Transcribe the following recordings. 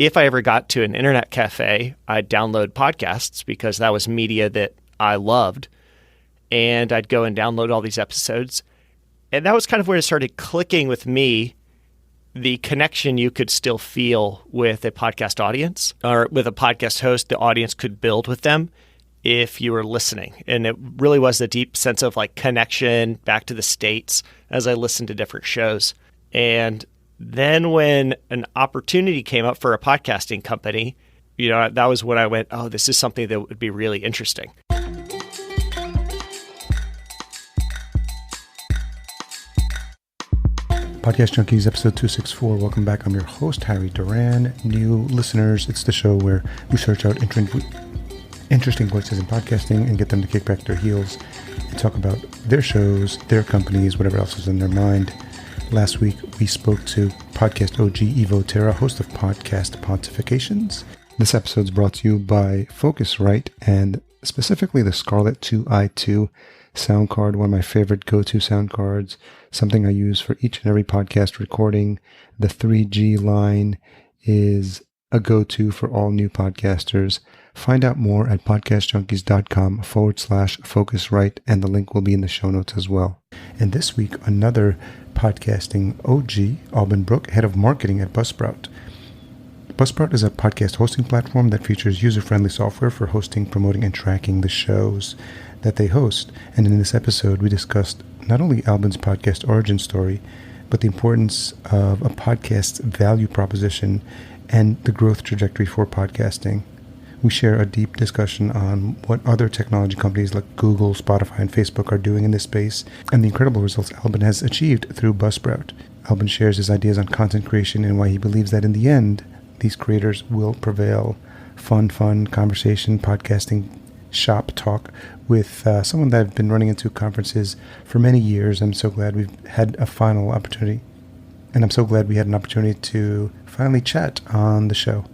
if I ever got to an internet cafe, I'd download podcasts because that was media that I loved. And I'd go and download all these episodes. And that was kind of where it started clicking with me, the connection you could still feel with a podcast audience or with a podcast host. The audience could build with them if you were listening. And it really was a deep sense of like connection back to the States as I listened to different shows. And then when an opportunity came up for a podcasting company, that was when I went, oh, this is something that would be really interesting. Podcast Junkies, episode 264. Welcome back. I'm your host, Harry Duran. New listeners, it's the show where we search out interesting voices in podcasting and get them to kick back their heels and talk about their shows, their companies, whatever else is in their mind. Last week, we spoke to podcast OG Evo Terra, host of Podcast Pontifications. This episode is brought to you by Focusrite and specifically the Scarlett 2i2 sound card, one of my favorite go-to sound cards, something I use for each and every podcast recording. The 3G line is a go-to for all new podcasters. Find out more at podcastjunkies.com/Focusrite, and the link will be in the show notes as well. And this week, another podcasting OG, Alban Brooke, head of marketing at Buzzsprout. Buzzsprout is a podcast hosting platform that features user-friendly software for hosting, promoting, and tracking the shows that they host. And in this episode, we discussed not only Alban's podcast origin story, but the importance of a podcast's value proposition and the growth trajectory for podcasting. We share a deep discussion on what other technology companies like Google, Spotify, and Facebook are doing in this space, and the incredible results Alban has achieved through Buzzsprout. Alban shares his ideas on content creation and why he believes that in the end, these creators will prevail. Fun conversation, podcasting, shop talk with someone that I've been running into conferences for many years. I'm so glad we've had a final opportunity. And I'm so glad we had an opportunity to finally chat on the show.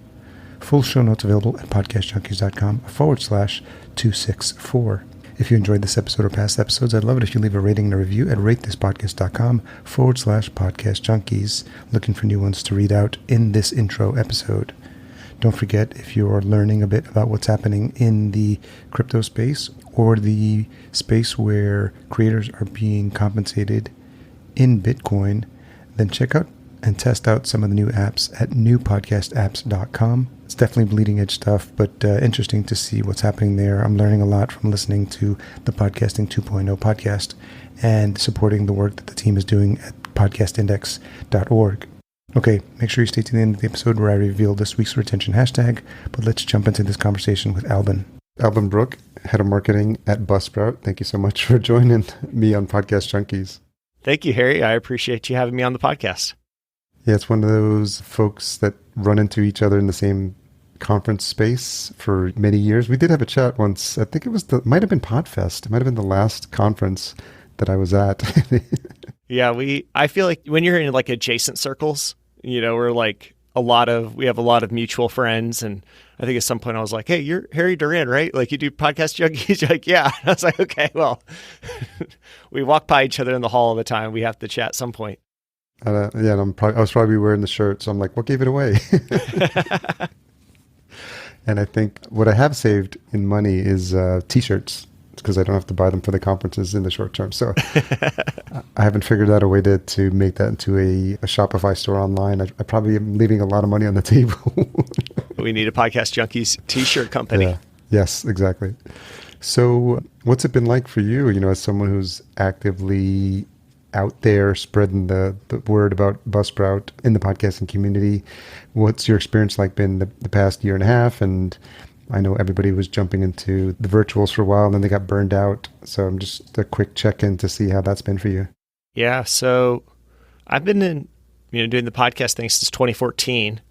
Full show notes available at podcastjunkies.com/264. If you enjoyed this episode or past episodes, I'd love it if you leave a rating and a review at ratethispodcast.com/podcastjunkies. Looking for new ones to read out in this intro episode. Don't forget, if you're learning a bit about what's happening in the crypto space or the space where creators are being compensated in Bitcoin, then check out and test out some of the new apps at newpodcastapps.com. It's definitely bleeding edge stuff, but interesting to see what's happening there. I'm learning a lot from listening to the Podcasting 2.0 podcast and supporting the work that the team is doing at podcastindex.org. Okay, make sure you stay to the end of the episode where I reveal this week's retention hashtag, but let's jump into this conversation with Alban. Alban Brooke, head of marketing at Buzzsprout. Thank you so much for joining me on Podcast Junkies. Thank you, Harry. I appreciate you having me on the podcast. Yeah, it's one of those folks that run into each other in the same conference space for many years. We did have a chat once. I think might have been Podfest. It might have been the last conference that I was at. Yeah, I feel like when you're in like adjacent circles, we're like we have a lot of mutual friends. And I think at some point I was like, hey, you're Harry Duran, right? Like you do Podcast Junkies? You're like, yeah. And I was like, okay, well, we walk by each other in the hall all the time. We have to chat at some point. Yeah, and I was probably wearing the shirt. So I'm like, what gave it away? And I think what I have saved in money is T-shirts, because I don't have to buy them for the conferences in the short term. So I haven't figured out a way to make that into a Shopify store online. I probably am leaving a lot of money on the table. We need a Podcast Junkies T-shirt company. Yeah. Yes, exactly. So what's it been like for you, as someone who's actively out there spreading the word about Buzzsprout in the podcasting community? What's your experience like been the past year and a half? And I know everybody was jumping into the virtuals for a while and then they got burned out. So I'm just a quick check-in to see how that's been for you. Yeah. So I've been doing the podcast thing since 2014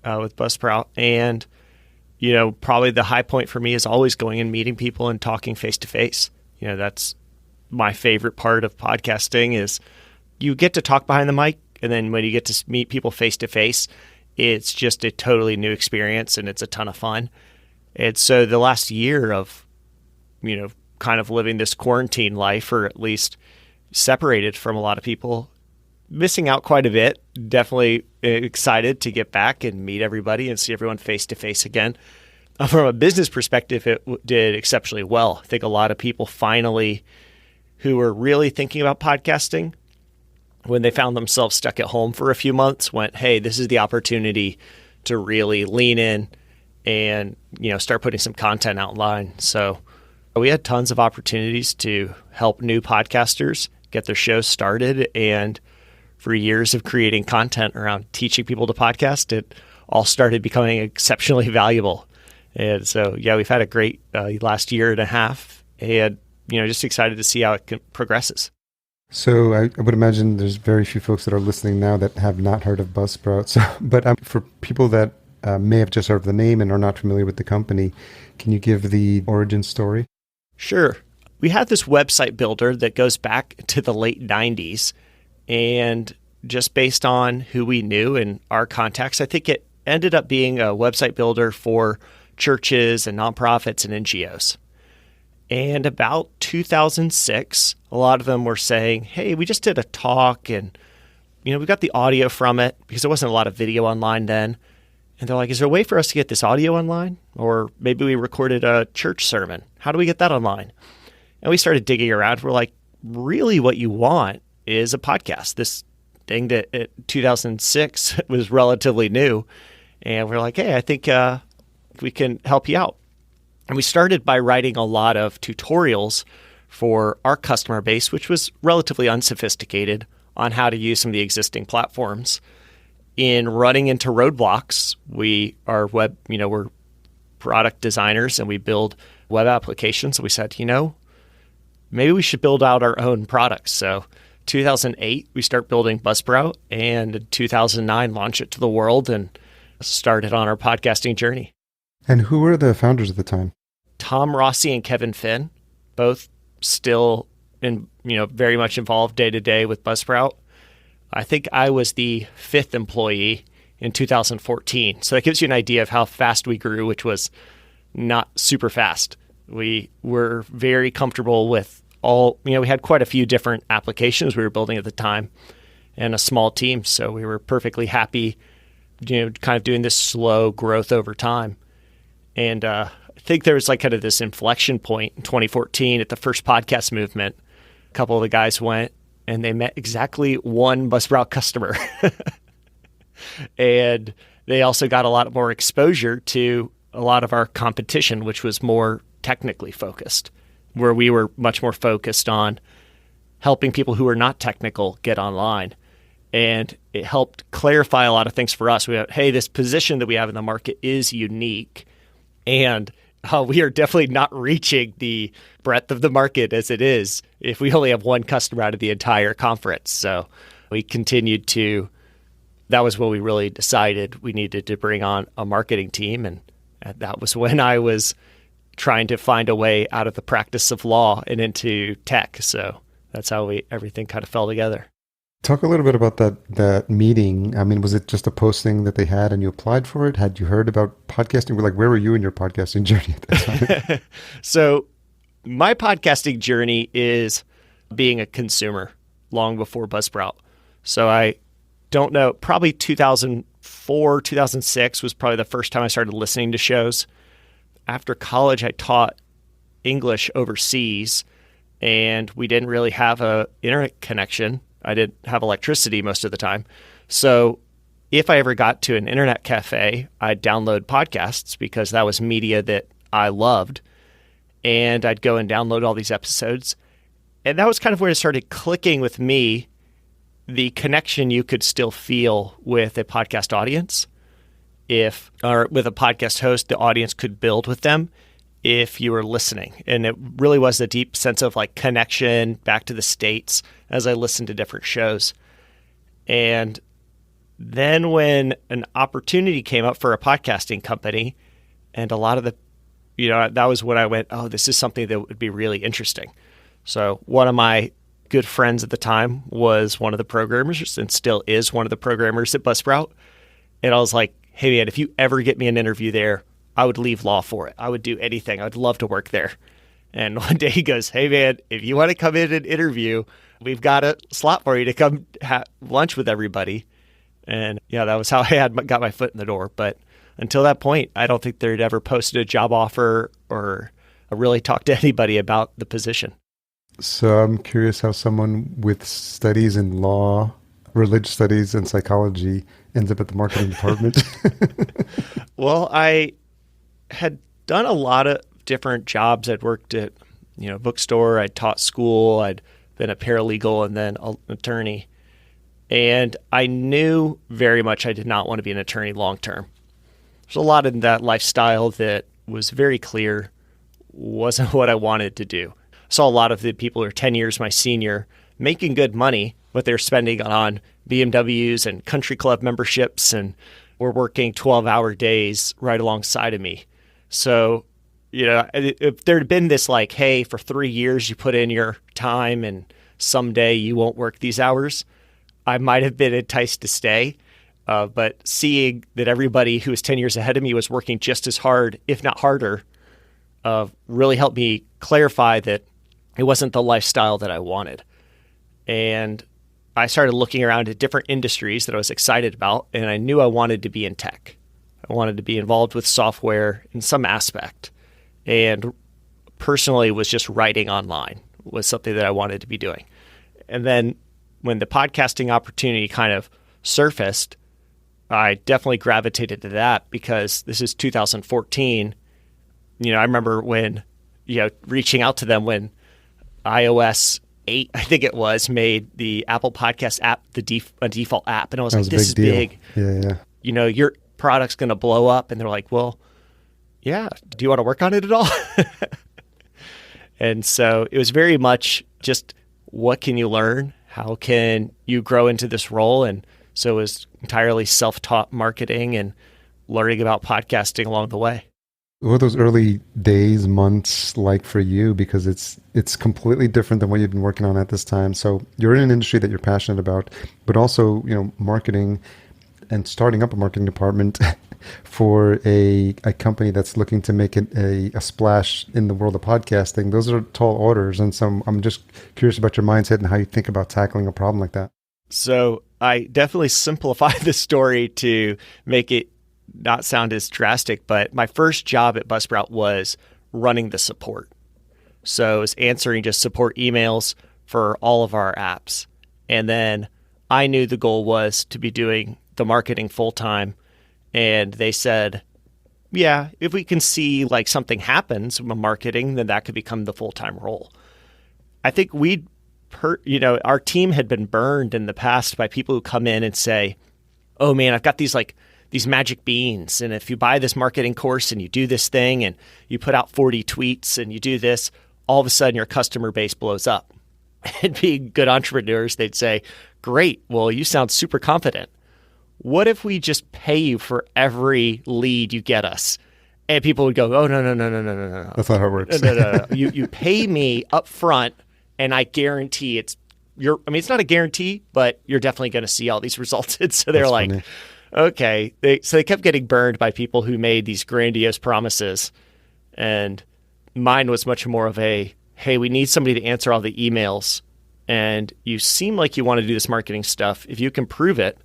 with Buzzsprout. And, probably the high point for me is always going and meeting people and talking face-to-face. That's my favorite part of podcasting is you get to talk behind the mic. And then when you get to meet people face-to-face, it's just a totally new experience and it's a ton of fun. And so the last year of, kind of living this quarantine life, or at least separated from a lot of people, missing out quite a bit. Definitely excited to get back and meet everybody and see everyone face to face again. From a business perspective, it did exceptionally well. I think a lot of people finally who were really thinking about podcasting, when they found themselves stuck at home for a few months, went, hey, this is the opportunity to really lean in and, start putting some content online. So we had tons of opportunities to help new podcasters get their shows started. And for years of creating content around teaching people to podcast, it all started becoming exceptionally valuable. And so, we've had a great last year and a half, and, just excited to see how it progresses. So I would imagine there's very few folks that are listening now that have not heard of Buzzsprout. So, but for people that may have just heard of the name and are not familiar with the company, can you give the origin story? Sure. We had this website builder that goes back to the late 90s, and just based on who we knew and our contacts, I think it ended up being a website builder for churches and nonprofits and NGOs. And about 2006, a lot of them were saying, hey, we just did a talk and, we got the audio from it because there wasn't a lot of video online then. And they're like, is there a way for us to get this audio online? Or maybe we recorded a church sermon. How do we get that online? And we started digging around. We're like, really what you want is a podcast. This thing that in 2006 was relatively new. And we're like, hey, I think we can help you out. And we started by writing a lot of tutorials for our customer base, which was relatively unsophisticated, on how to use some of the existing platforms. In running into roadblocks, we are we're product designers and we build web applications. So we said, maybe we should build out our own products. So 2008, we start building Buzzsprout, and in 2009, launch it to the world and started on our podcasting journey. And who were the founders at the time? Tom Rossi and Kevin Finn, both still very much involved day to day with Buzzsprout. I think I was the 5th employee in 2014. So that gives you an idea of how fast we grew, which was not super fast. We were very comfortable with we had quite a few different applications we were building at the time and a small team. So we were perfectly happy, kind of doing this slow growth over time. And I think there was kind of this inflection point in 2014 at the first podcast movement. A couple of the guys went and they met exactly one Buzzsprout customer. And they also got a lot more exposure to a lot of our competition, which was more technically focused, where we were much more focused on helping people who are not technical get online. And it helped clarify a lot of things for us. We went, hey, this position that we have in the market is unique. And we are definitely not reaching the breadth of the market as it is if we only have one customer out of the entire conference. So we continued that was when we really decided we needed to bring on a marketing team. And that was when I was trying to find a way out of the practice of law and into tech. So that's how everything kind of fell together. Talk a little bit about that meeting. I mean, was it just a posting that they had and you applied for it? Had you heard about podcasting? Where were you in your podcasting journey at that time? So my podcasting journey is being a consumer long before Buzzsprout. So I don't know, probably 2004, 2006 was probably the first time I started listening to shows. After college, I taught English overseas, and we didn't really have an internet connection. I didn't have electricity most of the time. So if I ever got to an internet cafe, I'd download podcasts because that was media that I loved. And I'd go and download all these episodes. And that was kind of where it started clicking with me, the connection you could still feel with a podcast audience. Or with a podcast host, the audience could build with them if you were listening. And it really was a deep sense of connection back to the States as I listened to different shows. And then when an opportunity came up for a podcasting company, and a lot of that was when I went, oh, this is something that would be really interesting. So one of my good friends at the time was one of the programmers and still is one of the programmers at Buzzsprout. And I was like, hey man, if you ever get me an interview there, I would leave law for it. I would do anything. I'd love to work there. And one day he goes, "Hey man, if you want to come in and interview, we've got a slot for you to come have lunch with everybody." And yeah, that was how I got my foot in the door. But until that point, I don't think they'd ever posted a job offer or really talked to anybody about the position. So I'm curious how someone with studies in law, religious studies, and psychology ends up at the marketing department. Well, I had done a lot of different jobs. I'd worked at, a bookstore. I'd taught school. I'd been a paralegal and then an attorney. And I knew very much I did not want to be an attorney long term. There's a lot in that lifestyle that was very clear wasn't what I wanted to do. I saw a lot of the people who are 10 years my senior making good money, but they're spending on BMWs and country club memberships and were working 12-hour days right alongside of me. So, if there had been this like, hey, for 3 years you put in your time and someday you won't work these hours, I might have been enticed to stay. But seeing that everybody who was 10 years ahead of me was working just as hard, if not harder, really helped me clarify that it wasn't the lifestyle that I wanted. And I started looking around at different industries that I was excited about, and I knew I wanted to be in tech. I wanted to be involved with software in some aspect. And personally was just writing online was something that I wanted to be doing. And then when the podcasting opportunity kind of surfaced, I definitely gravitated to that because this is 2014. I remember when, reaching out to them when iOS 8, I think it was, made the Apple Podcast app a default app. And I was like, this is big. Yeah. Your product's going to blow up. And they're like, well, yeah, do you want to work on it at all? And so it was very much just what can you learn? How can you grow into this role? And so it was entirely self-taught marketing and learning about podcasting along the way. What were those early days, months like for you? Because it's completely different than what you've been working on at this time. So you're in an industry that you're passionate about, but also, marketing and starting up a marketing department for a company that's looking to make it a splash in the world of podcasting. Those are tall orders. And so I'm just curious about your mindset and how you think about tackling a problem like that. So I definitely simplified the story to make it not sound as drastic, but my first job at Buzzsprout was running the support. So it was answering just support emails for all of our apps. And then I knew the goal was to be doing the marketing full time. And they said, yeah, if we can see like something happens with marketing, then that could become the full-time role. I think our team had been burned in the past by people who come in and say, oh man, I've got these magic beans. And if you buy this marketing course and you do this thing and you put out 40 tweets and you do this, all of a sudden your customer base blows up. And being good entrepreneurs, they'd say, great, well, you sound super confident. What if we just pay you for every lead you get us? And people would go, oh, no. That's not how it works. No. You pay me up front and I guarantee it's not a guarantee, but you're definitely going to see all these results. And so they're like, funny. Okay. So they kept getting burned by people who made these grandiose promises. And mine was much more of a, hey, we need somebody to answer all the emails. And you seem like you want to do this marketing stuff. If you can prove it,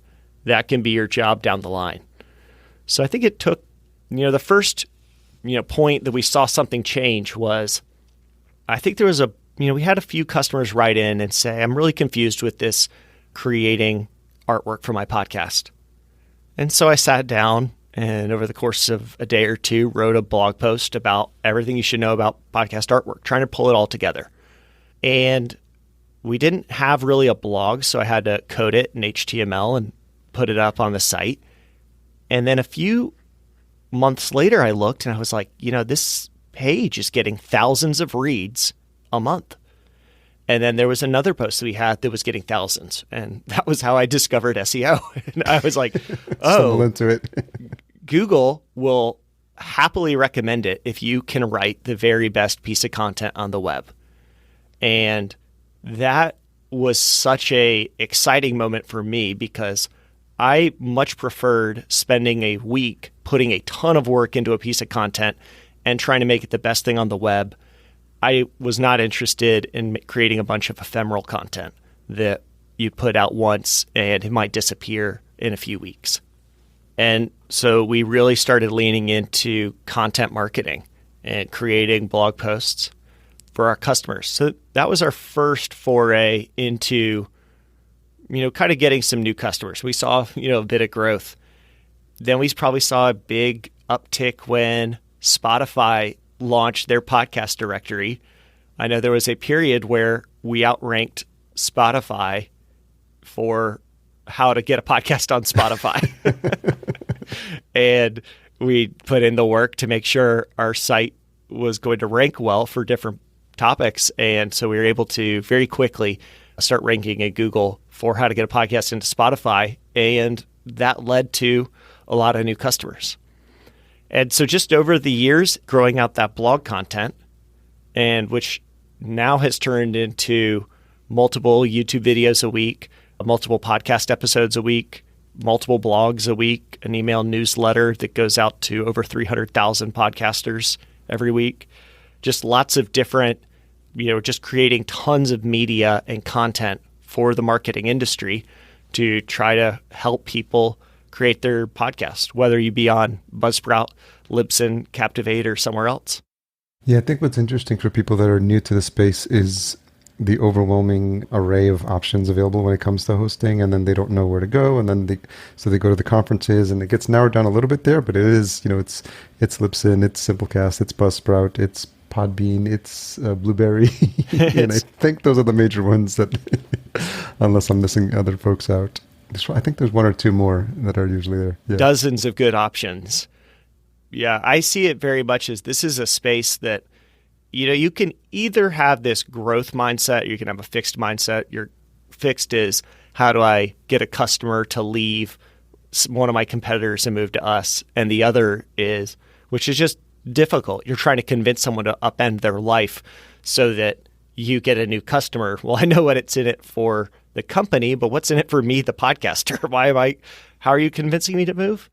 that can be your job down the line. So I think it took, the first, point that we saw something change was, I think there was we had a few customers write in and say, I'm really confused with this creating artwork for my podcast. And so I sat down and over the course of a day or two, wrote a blog post about everything you should know about podcast artwork, trying to pull it all together. And we didn't have really a blog, so I had to code it in HTML and put it up on the site. And then a few months later, I looked and I was like, this page is getting thousands of reads a month. And then there was another post that we had that was getting thousands. And that was how I discovered SEO. And I was like, oh, into it. Google will happily recommend it if you can write the very best piece of content on the web. And that was such a exciting moment for me because I much preferred spending a week putting a ton of work into a piece of content and trying to make it the best thing on the web I was not interested in creating a bunch of ephemeral content that you put out once and it might disappear in a few weeks. And so we really started leaning into content marketing and creating blog posts for our customers. So that was our first foray into, kind of getting some new customers. We saw, a bit of growth. Then we probably saw a big uptick when Spotify launched their podcast directory. I know there was a period where we outranked Spotify for how to get a podcast on Spotify. And we put in the work to make sure our site was going to rank well for different topics. And so we were able to very quickly start ranking in Google for how to get a podcast into Spotify. And that led to a lot of new customers. And so just over the years, growing out that blog content, and which now has turned into multiple YouTube videos a week, multiple podcast episodes a week, multiple blogs a week, an email newsletter that goes out to over 300,000 podcasters every week. Just lots of different, just creating tons of media and content for the marketing industry to try to help people create their podcast, whether you be on Buzzsprout, Libsyn, Captivate, or somewhere else. Yeah, I think what's interesting for people that are new to the space is the overwhelming array of options available when it comes to hosting, and then they don't know where to go, and then they go to the conferences, and it gets narrowed down a little bit there, but it is, it's Libsyn, it's Simplecast, it's Buzzsprout, it's Podbean, it's Blueberry, and I think those are the major ones that, unless I'm missing other folks out. I think there's one or two more that are usually there. Yeah. Dozens of good options. Yeah, I see it very much as this is a space that, you can either have this growth mindset, or you can have a fixed mindset. Your fixed is, how do I get a customer to leave one of my competitors and move to us? And the other is, which is just difficult. You're trying to convince someone to upend their life so that you get a new customer. Well, I know what it's in it for the company, but what's in it for me, the podcaster? How are you convincing me to move?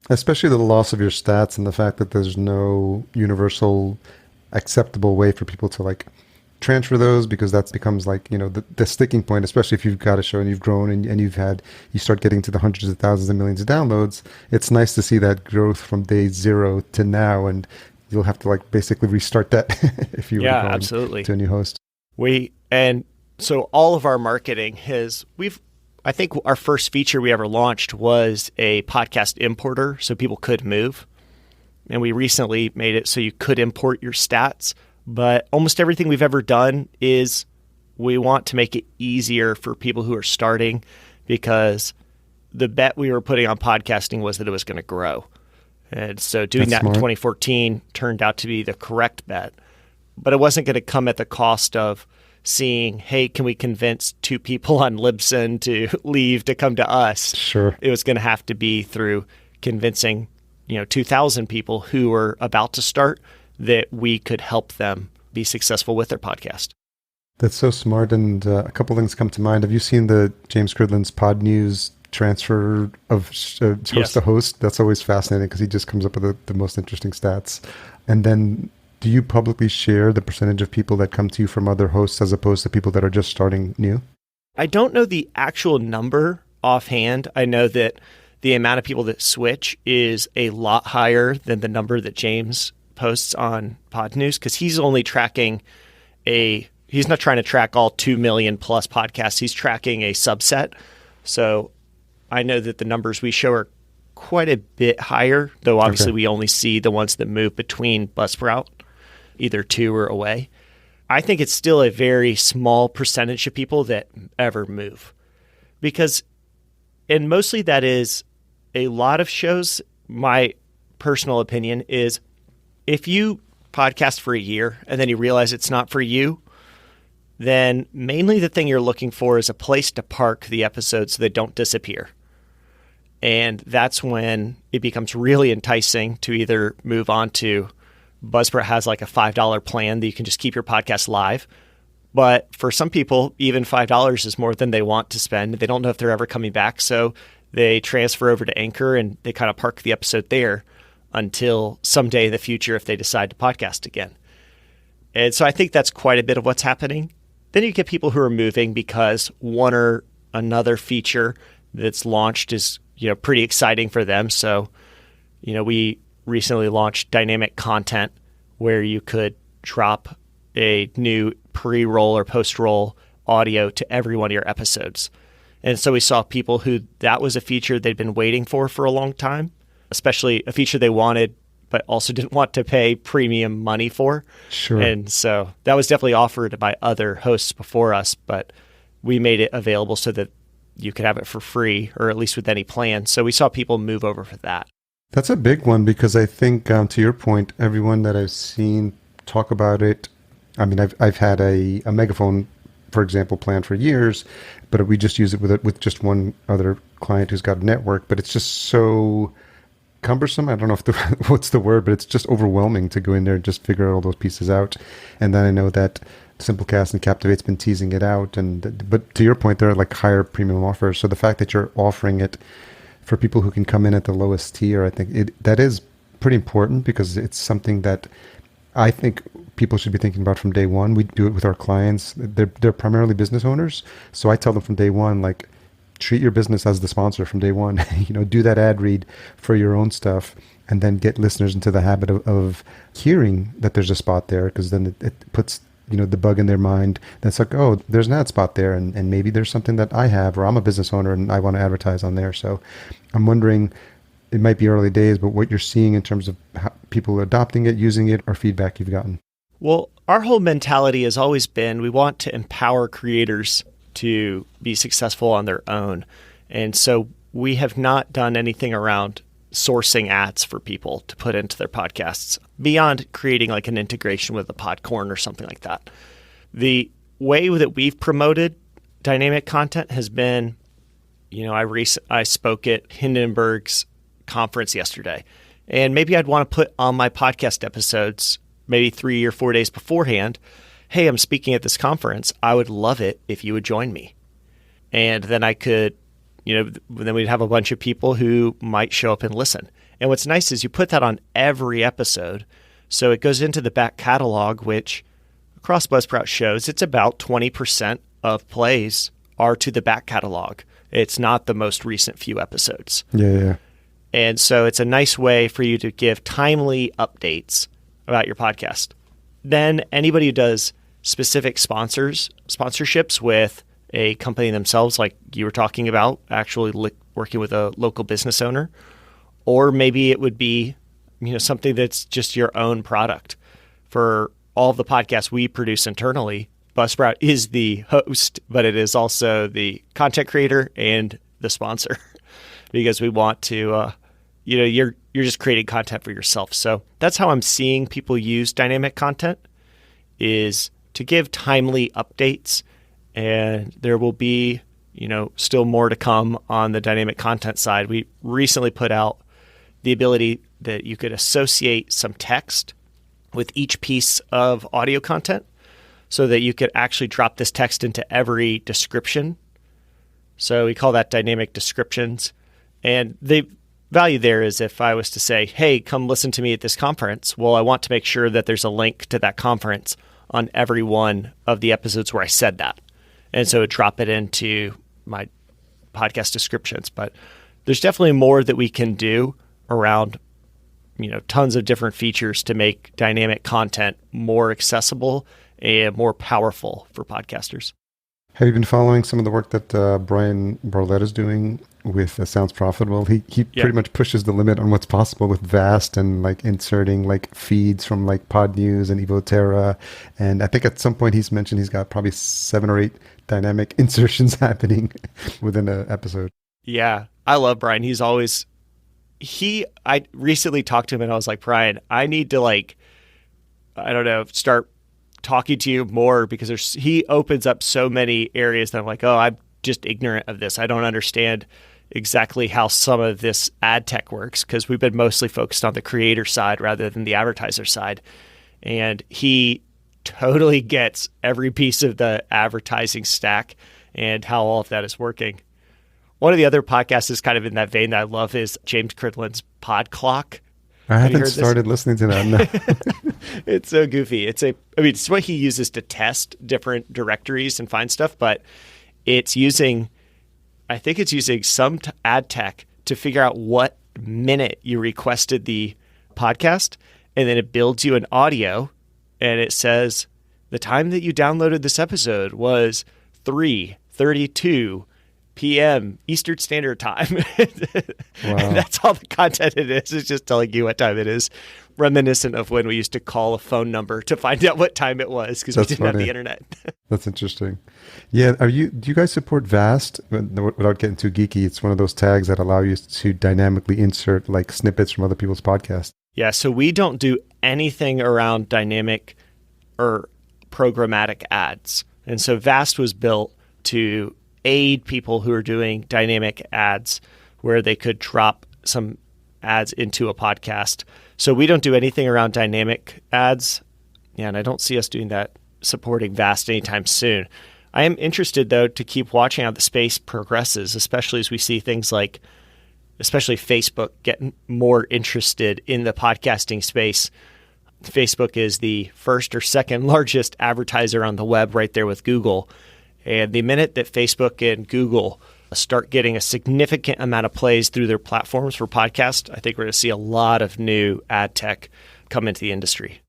Especially the loss of your stats and the fact that there's no universal acceptable way for people to transfer those, because that becomes the sticking point, especially if you've got a show and you've grown and you start getting to the hundreds of thousands and millions of downloads. It's nice to see that growth from day zero to now, and you'll have to basically restart that if you were absolutely to a new host. So all of our marketing I think our first feature we ever launched was a podcast importer so people could move. And we recently made it so you could import your stats. But almost everything we've ever done is we want to make it easier for people who are starting, because the bet we were putting on podcasting was that it was going to grow. And so doing that in 2014 turned out to be the correct bet. But it wasn't going to come at the cost of seeing, hey, can we convince two people on Libsyn to leave to come to us? Sure. It was going to have to be through convincing 2,000 people who were about to start that we could help them be successful with their podcast. That's so smart. And a couple things come to mind. Have you seen the James Cridland's Pod News transfer of host to host? That's always fascinating because he just comes up with the most interesting stats. And then do you publicly share the percentage of people that come to you from other hosts as opposed to people that are just starting new? I don't know the actual number offhand. I know that the amount of people that switch is a lot higher than the number that James posts on Pod News, because he's only tracking he's not trying to track all 2 million plus podcasts. He's tracking a subset. So I know that the numbers we show are quite a bit higher, though obviously we only see the ones that move between Buzzsprout, either to or away. I think it's still a very small percentage of people that ever move, and mostly that is a lot of shows. My personal opinion is, if you podcast for a year and then you realize it's not for you, then mainly the thing you're looking for is a place to park the episodes so they don't disappear. And that's when it becomes really enticing to either move on to Buzzsprout has like a $5 plan that you can just keep your podcast live. But for some people, even $5 is more than they want to spend. They don't know if they're ever coming back. So they transfer over to Anchor and they kind of park the episode there until someday in the future if they decide to podcast again. And so I think that's quite a bit of what's happening. Then you get people who are moving because one or another feature that's launched is, pretty exciting for them. So, we recently launched dynamic content where you could drop a new pre-roll or post-roll audio to every one of your episodes. And so we saw people who that was a feature they'd been waiting for a long time, especially a feature they wanted, but also didn't want to pay premium money for. Sure. And so that was definitely offered by other hosts before us, but we made it available so that you could have it for free, or at least with any plan. So we saw people move over for that. That's a big one because I think, to your point, everyone that I've seen talk about it, I mean, I've had a megaphone, for example, planned for years, but we just use it with just one other client who's got a network. But it's just so cumbersome. I don't know if what's the word, but it's just overwhelming to go in there and just figure all those pieces out. And then I know that Simplecast and Captivate's been teasing it out. But to your point, there are like higher premium offers. So the fact that you're offering it for people who can come in at the lowest tier, I think that is pretty important because it's something that I think people should be thinking about from day one. We do it with our clients. They're primarily business owners. So I tell them from day one, like, treat your business as the sponsor from day one. Do that ad read for your own stuff and then get listeners into the habit of hearing that there's a spot there, because then it puts the bug in their mind. That's like, oh, there's an ad spot there, and maybe there's something that I have, or I'm a business owner and I want to advertise on there. So I'm wondering, it might be early days, but what you're seeing in terms of how people adopting it, using it, or feedback you've gotten. Well, our whole mentality has always been we want to empower creators to be successful on their own. And so we have not done anything around sourcing ads for people to put into their podcasts beyond creating like an integration with a Podcorn or something like that. The way that we've promoted dynamic content has been, I spoke at Hindenburg's conference yesterday, and maybe I'd want to put on my podcast episodes maybe 3 or 4 days beforehand, hey, I'm speaking at this conference. I would love it if you would join me. And then I could, then we'd have a bunch of people who might show up and listen. And what's nice is you put that on every episode. So it goes into the back catalog, which across Buzzsprout shows it's about 20% of plays are to the back catalog. It's not the most recent few episodes. Yeah. And so it's a nice way for you to give timely updates about your podcast. Then anybody who does specific sponsorships with a company themselves, like you were talking about, actually working with a local business owner, or maybe it would be, something that's just your own product. For all of the podcasts we produce internally, Buzzsprout is the host, but it is also the content creator and the sponsor because we want to, you're just creating content for yourself. So that's how I'm seeing people use dynamic content, is to give timely updates. And there will be, still more to come on the dynamic content side. We recently put out the ability that you could associate some text with each piece of audio content so that you could actually drop this text into every description. So we call that dynamic descriptions. And the value there is if I was to say, hey, come listen to me at this conference, well, I want to make sure that there's a link to that conference on every one of the episodes where I said that. And so drop it into my podcast descriptions. But there's definitely more that we can do around, tons of different features to make dynamic content more accessible and more powerful for podcasters. Have you been following some of the work that Brian Barlett is doing with Sounds Profitable? He pretty much pushes the limit on what's possible with Vast and like inserting like feeds from like Pod News and Evoterra. And I think at some point he's mentioned he's got probably 7 or 8 dynamic insertions happening within an episode. Yeah, I love Brian. I recently talked to him and I was like, Brian, I need to start talking to you more because he opens up so many areas that I'm like, oh, I'm just ignorant of this. I don't understand exactly how some of this ad tech works because we've been mostly focused on the creator side rather than the advertiser side. And he totally gets every piece of the advertising stack and how all of that is working. One of the other podcasts is kind of in that vein that I love is James Cridland's Pod Clock. I Have you haven't heard started listening to that. No. It's so goofy. It's what he uses to test different directories and find stuff, but I think it's using some ad tech to figure out what minute you requested the podcast, and then it builds you an audio, and it says the time that you downloaded this episode was 3:32 p.m. Eastern Standard Time. Wow. And that's all the content it is. It's just telling you what time it is, reminiscent of when we used to call a phone number to find out what time it was because we didn't have the internet. That's interesting. Yeah. Do you guys support Vast? Without getting too geeky, it's one of those tags that allow you to dynamically insert like snippets from other people's podcasts. Yeah. So we don't do anything around dynamic or programmatic ads. And so Vast was built to aid people who are doing dynamic ads where they could drop some ads into a podcast. So we don't do anything around dynamic ads. Yeah, and I don't see us doing that, supporting Vast anytime soon. I am interested, though, to keep watching how the space progresses, especially as we see things like, especially Facebook, getting more interested in the podcasting space. Facebook is the first or second largest advertiser on the web, right there with Google. And the minute that Facebook and Google start getting a significant amount of plays through their platforms for podcasts, I think we're going to see a lot of new ad tech come into the industry.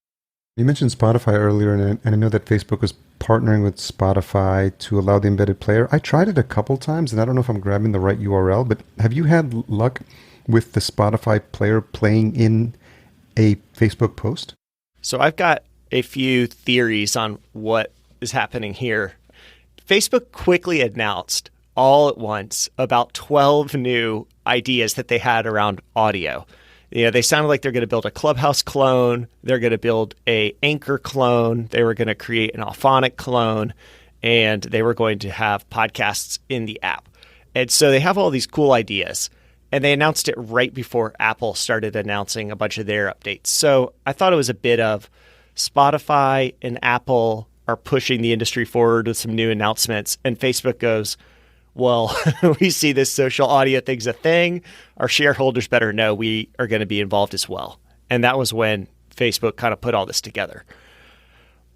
You mentioned Spotify earlier, and I know that Facebook was partnering with Spotify to allow the embedded player. I tried it a couple times, and I don't know if I'm grabbing the right URL, but have you had luck with the Spotify player playing in a Facebook post? So I've got a few theories on what is happening here. Facebook quickly announced all at once about 12 new ideas that they had around audio. They sounded like they're going to build a Clubhouse clone. They're going to build a Anchor clone. They were going to create an Alphonic clone, and they were going to have podcasts in the app. And so they have all these cool ideas, and they announced it right before Apple started announcing a bunch of their updates. So I thought it was a bit of Spotify and Apple are pushing the industry forward with some new announcements, and Facebook goes, well, we see this social audio thing's a thing. Our shareholders better know we are going to be involved as well. And that was when Facebook kind of put all this together.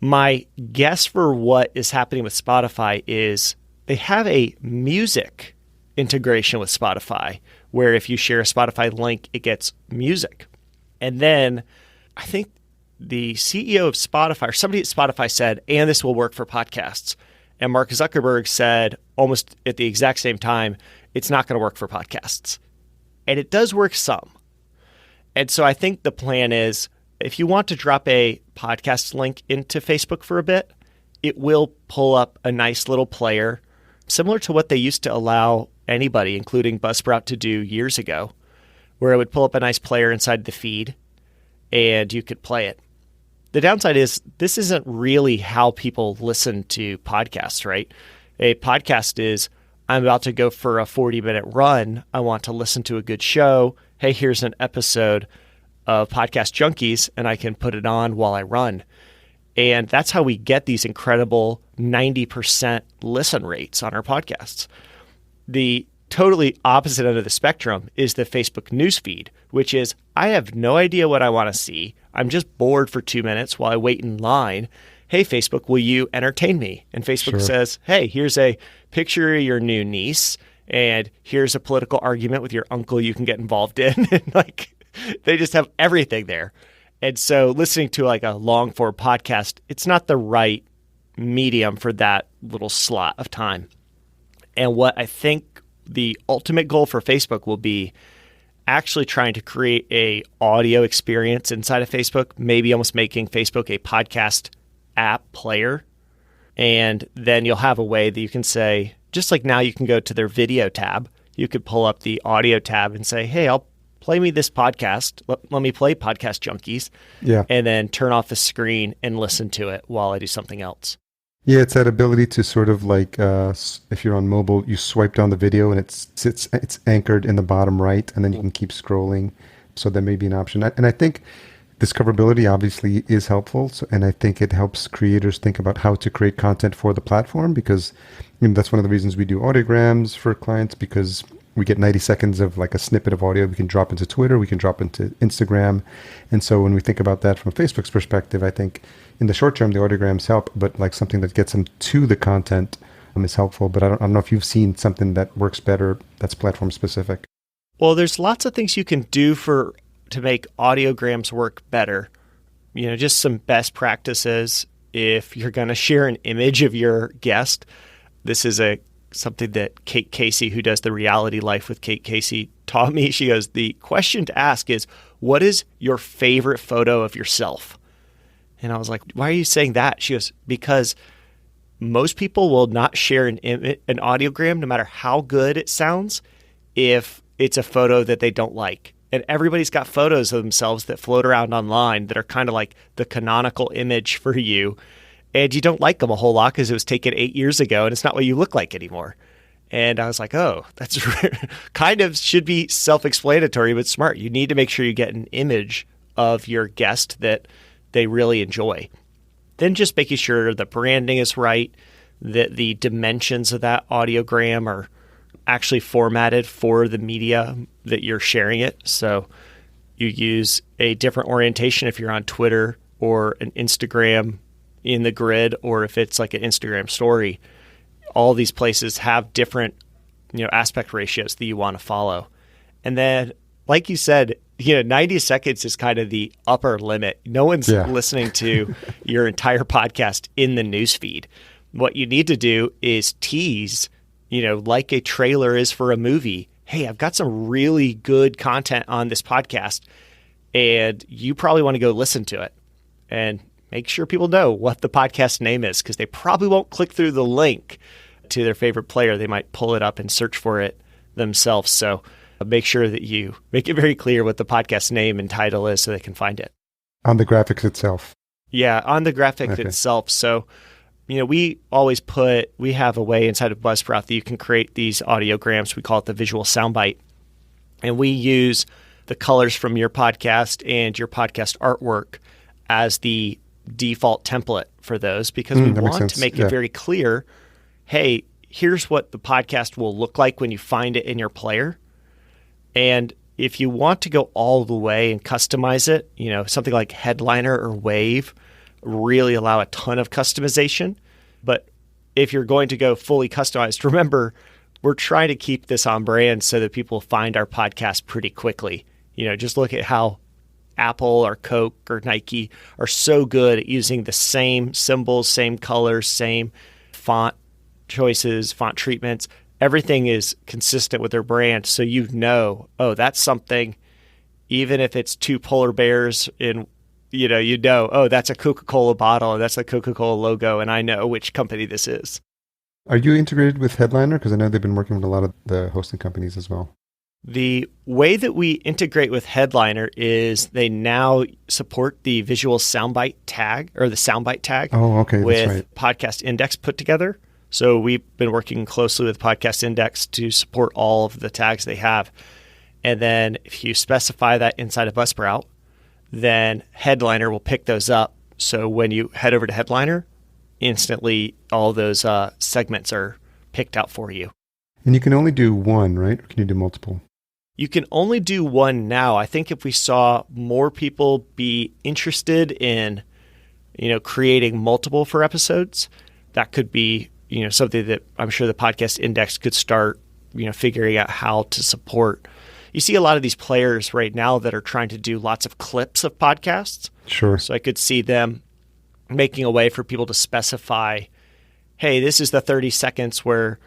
My guess for what is happening with Spotify is they have a music integration with Spotify, where if you share a Spotify link, it gets music. And then I think the CEO of Spotify, or somebody at Spotify said, and this will work for podcasts. And Mark Zuckerberg said almost at the exact same time, it's not going to work for podcasts. And it does work some. And so I think the plan is, if you want to drop a podcast link into Facebook for a bit, it will pull up a nice little player, similar to what they used to allow anybody, including Buzzsprout, to do years ago, where it would pull up a nice player inside the feed and you could play it. The downside is this isn't really how people listen to podcasts, right? A podcast is, I'm about to go for a 40-minute run. I want to listen to a good show. Hey, here's an episode of Podcast Junkies, and I can put it on while I run. And that's how we get these incredible 90% listen rates on our podcasts. The totally opposite end of the spectrum is the Facebook newsfeed, which is, I have no idea what I want to see. I'm just bored for 2 minutes while I wait in line. Hey, Facebook, will you entertain me? And Facebook says, hey, here's a picture of your new niece, and here's a political argument with your uncle you can get involved in. And like, they just have everything there. And so listening to like a long form podcast, it's not the right medium for that little slot of time. And what I think the ultimate goal for Facebook will be actually trying to create a audio experience inside of Facebook, maybe almost making Facebook a podcast app player. And then you'll have a way that you can say, just like now you can go to their video tab, you could pull up the audio tab and say, hey, I'll play me this podcast. Let me play Podcast Junkies. Yeah. And then turn off the screen and listen to it while I do something else. Yeah, it's that ability to sort of like, if you're on mobile, you swipe down the video and it's anchored in the bottom right, and then you can keep scrolling. So that may be an option. And I think discoverability obviously is helpful. And I think it helps creators think about how to create content for the platform, because that's one of the reasons we do audiograms for clients, because we get 90 seconds of like a snippet of audio. We can drop into Twitter. We can drop into Instagram. And so when we think about that from Facebook's perspective, I think in the short term, the audiograms help, but like something that gets them to the content is helpful. But I don't know if you've seen something that works better that's platform specific. Well, there's lots of things you can do to make audiograms work better. Just some best practices. If you're going to share an image of your guest, this is something that Kate Casey, who does the Reality Life with Kate Casey, taught me. She goes, the question to ask is, what is your favorite photo of yourself? And I was like, why are you saying that? She goes, because most people will not share an audiogram, no matter how good it sounds, if it's a photo that they don't like. And everybody's got photos of themselves that float around online that are kind of like the canonical image for you. And you don't like them a whole lot because it was taken 8 years ago and it's not what you look like anymore. And I was like, oh, that's kind of should be self-explanatory, but smart. You need to make sure you get an image of your guest that they really enjoy. Then just making sure the branding is right, that the dimensions of that audiogram are actually formatted for the media that you're sharing it. So you use a different orientation if you're on Twitter or an Instagram in the grid, or if it's like an Instagram story. All these places have different, aspect ratios that you want to follow. And then, like you said, 90 seconds is kind of the upper limit. No one's listening to your entire podcast in the newsfeed. What you need to do is tease, like a trailer is for a movie. Hey, I've got some really good content on this podcast, and you probably want to go listen to it. And make sure people know what the podcast name is, because they probably won't click through the link to their favorite player. They might pull it up and search for it themselves. So make sure that you make it very clear what the podcast name and title is so they can find it. On the graphics itself. Yeah, on the graphic itself. So, we have a way inside of Buzzsprout that you can create these audiograms. We call it the visual soundbite. And we use the colors from your podcast and your podcast artwork as the default template for those, because we want to make it very clear, hey, here's what the podcast will look like when you find it in your player. And if you want to go all the way and customize it, something like Headliner or Wave really allow a ton of customization. But if you're going to go fully customized, remember, we're trying to keep this on brand so that people find our podcast pretty quickly. Just look at how Apple or Coke or Nike are so good at using the same symbols, same colors, same font choices, font treatments. Everything is consistent with their brand. So oh, that's something, even if it's two polar bears in, oh, that's a Coca-Cola bottle and that's a Coca-Cola logo, and I know which company this is. Are you integrated with Headliner? Because I know they've been working with a lot of the hosting companies as well. The way that we integrate with Headliner is they now support the visual soundbite tag, or the soundbite tag. Oh, okay, with that's right. Podcast Index put together. So we've been working closely with Podcast Index to support all of the tags they have. And then if you specify that inside of Buzzsprout, then Headliner will pick those up. So when you head over to Headliner, instantly all those segments are picked out for you. And you can only do one, right? Or can you do multiple? You can only do one now. I think if we saw more people be interested in, creating multiple for episodes, that could be, something that I'm sure the Podcast Index could start, figuring out how to support. You see a lot of these players right now that are trying to do lots of clips of podcasts. Sure. So I could see them making a way for people to specify, hey, this is the 30 seconds where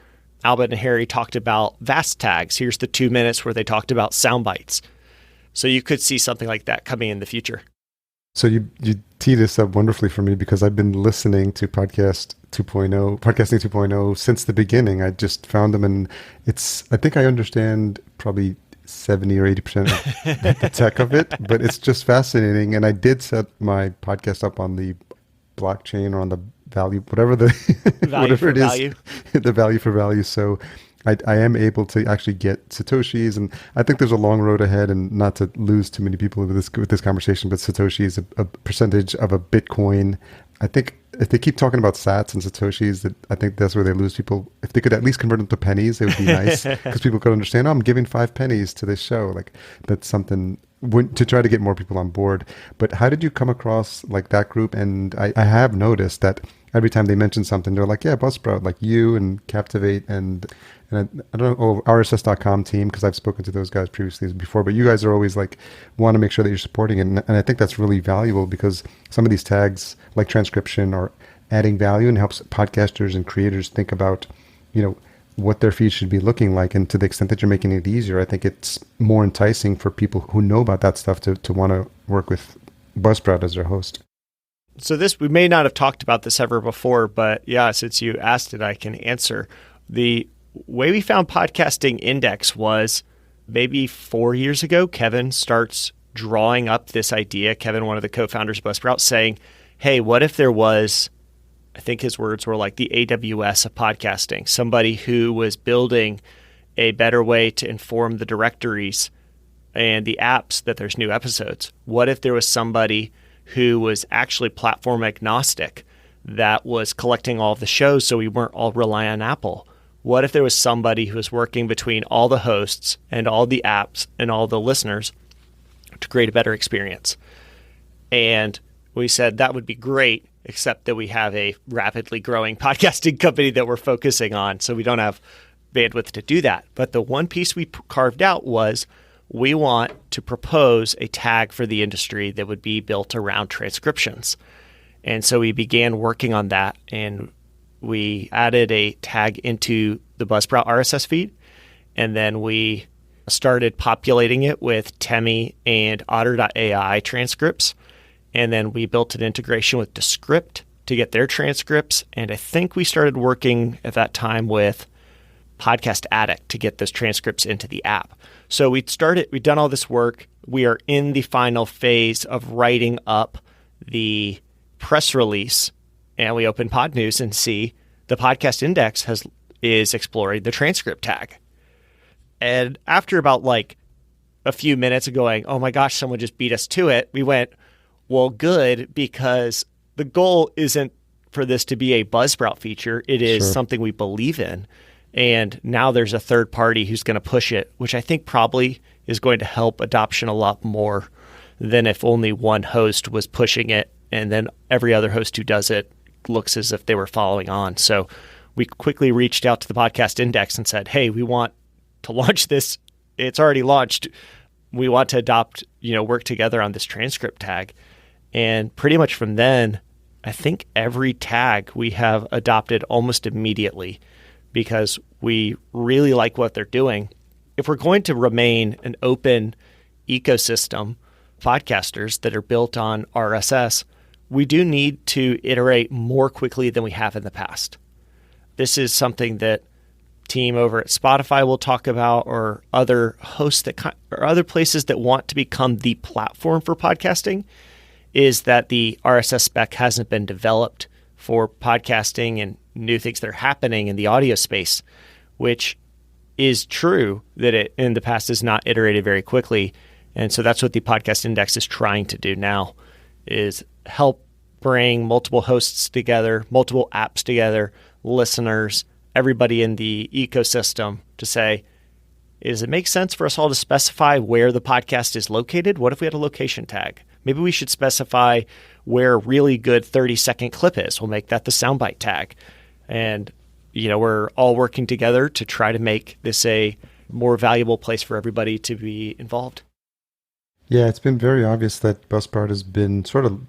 Alban and Harry talked about VAST tags. Here's the 2 minutes where they talked about sound bites. So you could see something like that coming in the future. So you tee this up wonderfully for me, because I've been listening to Podcasting 2.0 since the beginning. I just found them, and I think I understand probably 70 or 80% of the tech of it, but it's just fascinating. And I did set my podcast up on the blockchain or on the value, whatever it is, value. the value for value. So I am able to actually get Satoshis, and I think there's a long road ahead, and not to lose too many people with this conversation, but Satoshi is a percentage of a Bitcoin. I think if they keep talking about sats and Satoshis, that I think that's where they lose people. If they could at least convert them to pennies, it would be nice, because people could understand, oh, I'm giving 5 pennies to this show. Like, that's something to try to get more people on board. But how did you come across like that group? And I have noticed that every time they mention something, they're like, yeah, Buzzsprout, like you and Captivate and I don't know, RSS.com team, because I've spoken to those guys previously before, but you guys are always like, want to make sure that you're supporting it. And I think that's really valuable, because some of these tags like transcription are adding value and helps podcasters and creators think about, what their feed should be looking like. And to the extent that you're making it easier, I think it's more enticing for people who know about that stuff to want to work with Buzzsprout as their host. So we may not have talked about this ever before, but yeah, since you asked it, I can answer. The way we found Podcasting Index was maybe 4 years ago. Kevin starts drawing up this idea. Kevin, one of the co-founders of Buzzsprout, saying, hey, what if there was, I think his words were like the AWS of podcasting, somebody who was building a better way to inform the directories and the apps that there's new episodes. What if there was somebody who was actually platform agnostic that was collecting all of the shows so we weren't all relying on Apple? What if there was somebody who was working between all the hosts and all the apps and all the listeners to create a better experience? And we said that would be great, except that we have a rapidly growing podcasting company that we're focusing on, so we don't have bandwidth to do that. But the one piece we carved out was we want to propose a tag for the industry that would be built around transcriptions. And so we began working on that, and we added a tag into the Buzzsprout RSS feed, and then we started populating it with Temi and Otter.ai transcripts. And then we built an integration with Descript to get their transcripts. And I think we started working at that time with Podcast Addict to get those transcripts into the app. So we'd done all this work. We are in the final phase of writing up the press release, and we open Pod News and see the Podcast Index is exploring the transcript tag. And after about like a few minutes of going, oh my gosh, someone just beat us to it, we went, well, good, because the goal isn't for this to be a Buzzsprout feature. It is something we believe in. And now there's a third party who's going to push it, which I think probably is going to help adoption a lot more than if only one host was pushing it and then every other host who does it looks as if they were following on. So we quickly reached out to the Podcast Index and said, hey, we want to launch this. It's already launched. We want to adopt, work together on this transcript tag. And pretty much from then, I think every tag we have adopted almost immediately, because we really like what they're doing. If we're going to remain an open ecosystem, podcasters that are built on RSS, we do need to iterate more quickly than we have in the past. This is something that team over at Spotify will talk about, or other hosts or other places that want to become the platform for podcasting, is that the RSS spec hasn't been developed for podcasting and new things that are happening in the audio space, which is true that it in the past is not iterated very quickly. And so that's what the Podcast Index is trying to do now, is help bring multiple hosts together, multiple apps together, listeners, everybody in the ecosystem to say, does it make sense for us all to specify where the podcast is located? What if we had a location tag? Maybe we should specify where a really good 30-second clip is. We'll make that the soundbite tag. And, we're all working together to try to make this a more valuable place for everybody to be involved. Yeah, it's been very obvious that Buzzsprout has been sort of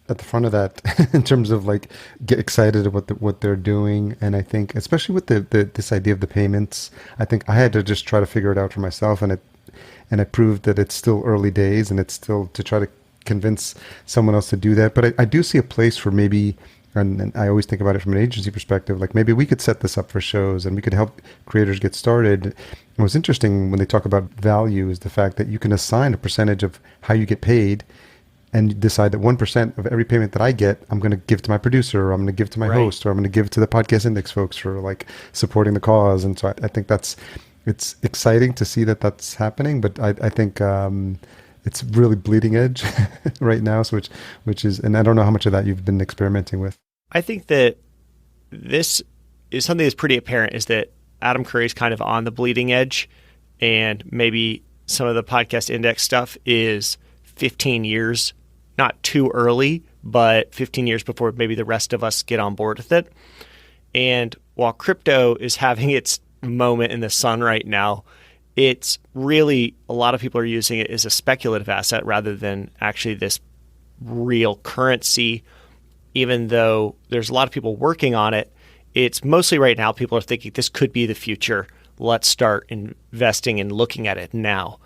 at the front of that in terms of like get excited about what they're doing. And I think especially with this idea of the payments, I think I had to just try to figure it out for myself, and it proved that it's still early days, and it's still to try to convince someone else to do that. But I do see a place for maybe, and I always think about it from an agency perspective, like maybe we could set this up for shows and we could help creators get started. And what's interesting when they talk about value is the fact that you can assign a percentage of how you get paid and decide that 1% of every payment that I get, I'm going to give to my producer, or I'm going to give to my host, or I'm going to give to the Podcast Index folks for like supporting the cause. And so I think it's exciting to see that that's happening, but I think it's really bleeding edge right now. So which is, and I don't know how much of that you've been experimenting with. I think that this is something that's pretty apparent, is that Adam Curry's kind of on the bleeding edge, and maybe some of the Podcast Index stuff is 15 years, not too early, but 15 years before maybe the rest of us get on board with it. And while crypto is having its moment in the sun right now, it's really, a lot of people are using it as a speculative asset rather than actually this real currency. Even though there's a lot of people working on it, it's mostly right now people are thinking this could be the future. Let's start investing and looking at it now.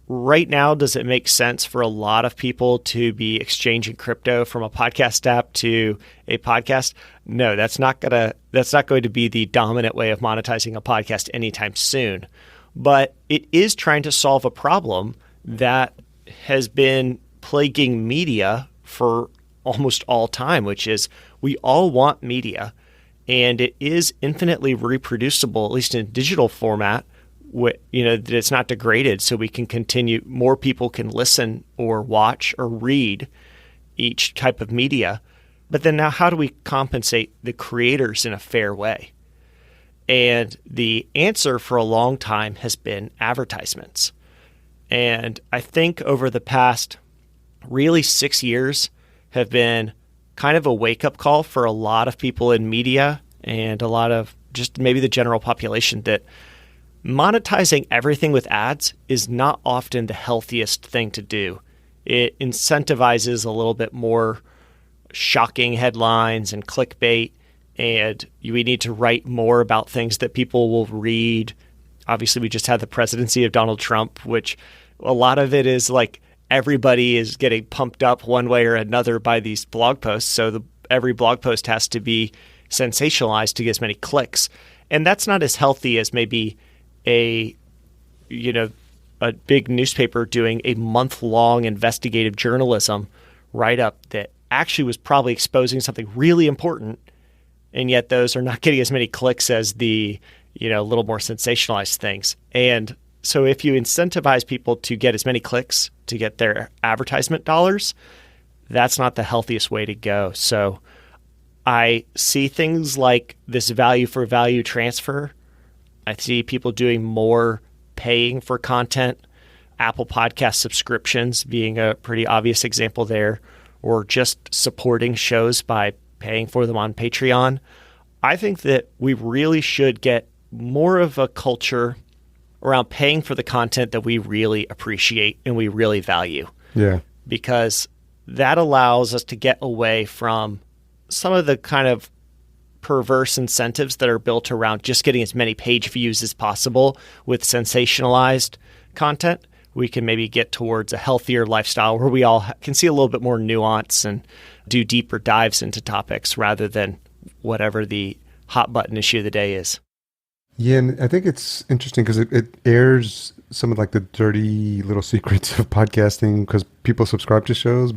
Right now, does it make sense for a lot of people to be exchanging crypto from a podcast app to a podcast? No, that's not going to be the dominant way of monetizing a podcast anytime soon. But it is trying to solve a problem that has been plaguing media for almost all time, which is we all want media, and it is infinitely reproducible, at least in digital format, that it's not degraded, so we can continue, more people can listen or watch or read each type of media. But then now, how do we compensate the creators in a fair way? And the answer for a long time has been advertisements. And I think over the past really 6 years have been kind of a wake-up call for a lot of people in media and a lot of just maybe the general population, that monetizing everything with ads is not often the healthiest thing to do. It incentivizes a little bit more shocking headlines and clickbait, and we need to write more about things that people will read. Obviously, we just had the presidency of Donald Trump, which a lot of it is like everybody is getting pumped up one way or another by these blog posts. So every blog post has to be sensationalized to get as many clicks. And that's not as healthy as maybe a big newspaper doing a month-long investigative journalism write-up that actually was probably exposing something really important, and yet those are not getting as many clicks as the little more sensationalized things. And so if you incentivize people to get as many clicks to get their advertisement dollars, that's not the healthiest way to go. So I see things like this value for value transfer. I see people doing more paying for content, Apple Podcast subscriptions being a pretty obvious example there, or just supporting shows by paying for them on Patreon. I think that we really should get more of a culture around paying for the content that we really appreciate and we really value. Yeah. Because that allows us to get away from some of the kind of perverse incentives that are built around just getting as many page views as possible with sensationalized content. We can maybe get towards a healthier lifestyle where we all can see a little bit more nuance and do deeper dives into topics rather than whatever the hot button issue of the day is. Yeah, and I think it's interesting because it airs some of like the dirty little secrets of podcasting, because people subscribe to shows,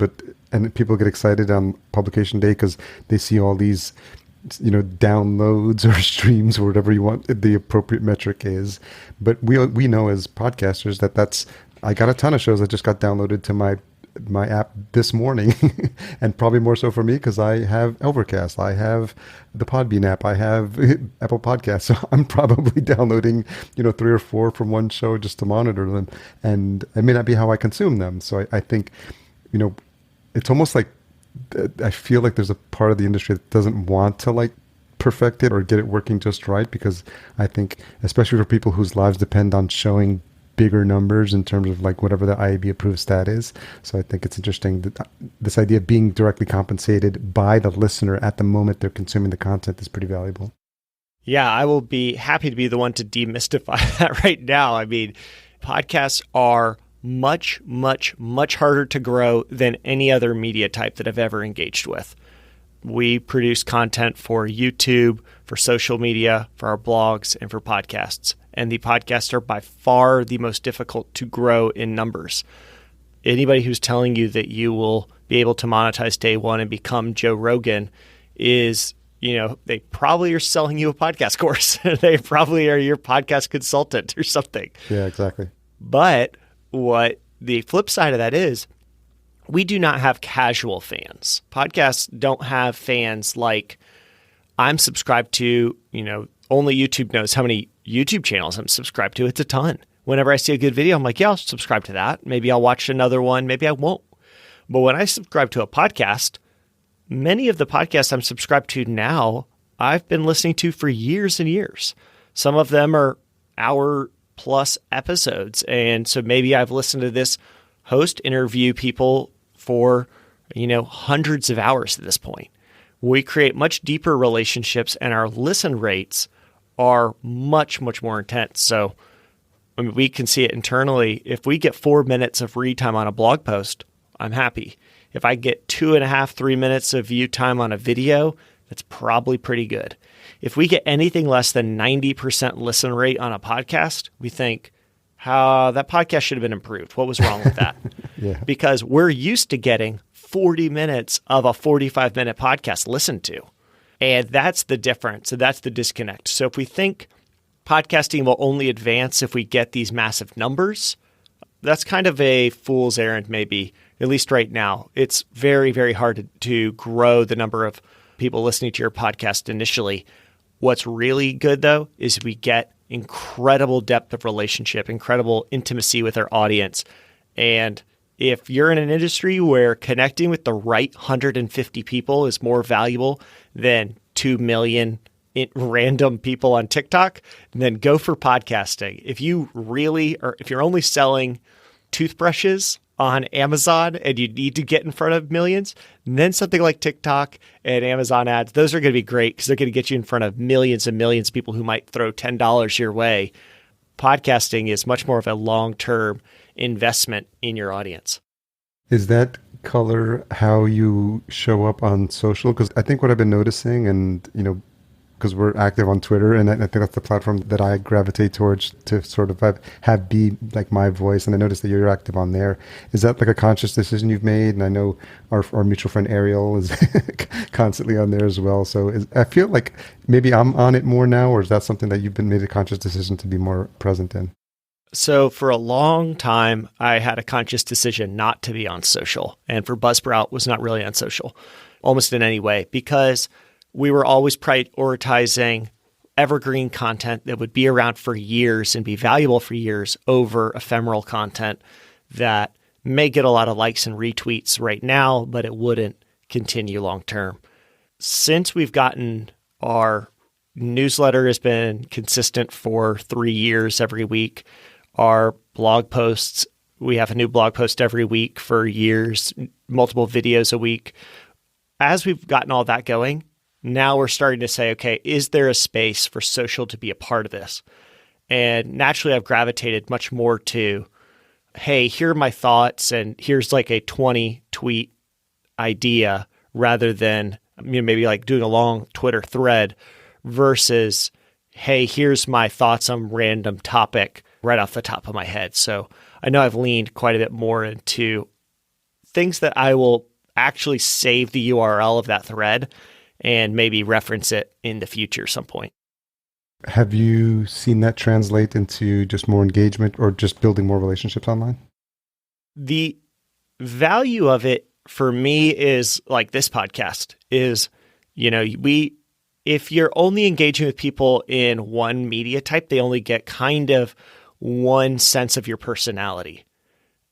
and people get excited on publication day because they see all these, downloads or streams or whatever you want the appropriate metric is. But we know as podcasters that I got a ton of shows that just got downloaded to my app this morning, and probably more so for me because I have Overcast, I have the Podbean app, I have Apple Podcasts, so I'm probably downloading 3 or 4 from one show just to monitor them, and it may not be how I consume them. So I think it's almost like I feel like there's a part of the industry that doesn't want to like perfect it or get it working just right, because I think especially for people whose lives depend on showing bigger numbers in terms of like whatever the IAB approved stat is. So I think it's interesting that this idea of being directly compensated by the listener at the moment they're consuming the content is pretty valuable. Yeah, I will be happy to be the one to demystify that right now. I mean, podcasts are much, much, much harder to grow than any other media type that I've ever engaged with. We produce content for YouTube, for social media, for our blogs, and for podcasts. And the podcasts are by far the most difficult to grow in numbers. anybody who's telling you that you will be able to monetize day one and become Joe Rogan is, they probably are selling you a podcast course. They probably are your podcast consultant or something. Yeah, exactly. But what the flip side of that is, we do not have casual fans. Podcasts don't have fans like I'm subscribed to, only YouTube knows how many YouTube channels I'm subscribed to. It's a ton. Whenever I see a good video, I'm like, yeah, I'll subscribe to that. Maybe I'll watch another one. Maybe I won't. But when I subscribe to a podcast, many of the podcasts I'm subscribed to now, I've been listening to for years and years. Some of them are hour-plus episodes. And so maybe I've listened to this host interview people for, hundreds of hours at this point. We create much deeper relationships, and our listen rates are much, much more intense. So we can see it internally. If we get 4 minutes of read time on a blog post, I'm happy. If I get 2.5, 3 minutes of view time on a video, that's probably pretty good. If we get anything less than 90% listen rate on a podcast, we think, how that podcast should have been improved. What was wrong with that? Yeah. Because we're used to getting 40 minutes of a 45-minute podcast listened to. And that's the difference. So that's the disconnect. So if we think podcasting will only advance if we get these massive numbers, that's kind of a fool's errand, maybe, at least right now. It's very, very hard to grow the number of people listening to your podcast initially. What's really good, though, is we get incredible depth of relationship, incredible intimacy with our audience. And if you're in an industry where connecting with the right 150 people is more valuable than 2 million random people on TikTok, then go for podcasting. If you're only selling toothbrushes on Amazon and you need to get in front of millions, then something like TikTok and Amazon ads, those are going to be great because they're going to get you in front of millions and millions of people who might throw $10 your way. Podcasting is much more of a long-term investment in your audience. Is that color how you show up on social? Because I think what I've been noticing, and because we're active on Twitter, and I think that's the platform that I gravitate towards to sort of have be like my voice. And I noticed that you're active on there. Is that like a conscious decision you've made? And I know our mutual friend Ariel is constantly on there as well. So I feel like maybe I'm on it more now, or is that something that you've made a conscious decision to be more present in? So for a long time, I had a conscious decision not to be on social. And for Buzzsprout was not really on social, almost in any way, because we were always prioritizing evergreen content that would be around for years and be valuable for years over ephemeral content that may get a lot of likes and retweets right now, but it wouldn't continue long term. Since we've gotten our newsletter has been consistent for 3 years every week. Our blog posts, we have a new blog post every week for years, multiple videos a week. As we've gotten all that going, now we're starting to say, okay, is there a space for social to be a part of this? And naturally, I've gravitated much more to, hey, here are my thoughts, and here's like a 20 tweet idea rather than maybe like doing a long Twitter thread versus, hey, here's my thoughts on random topic right off the top of my head. So I know I've leaned quite a bit more into things that I will actually save the URL of that thread and maybe reference it in the future some point. Have you seen that translate into just more engagement or just building more relationships online? The value of it for me is like this podcast is, if you're only engaging with people in one media type, they only get kind of one sense of your personality.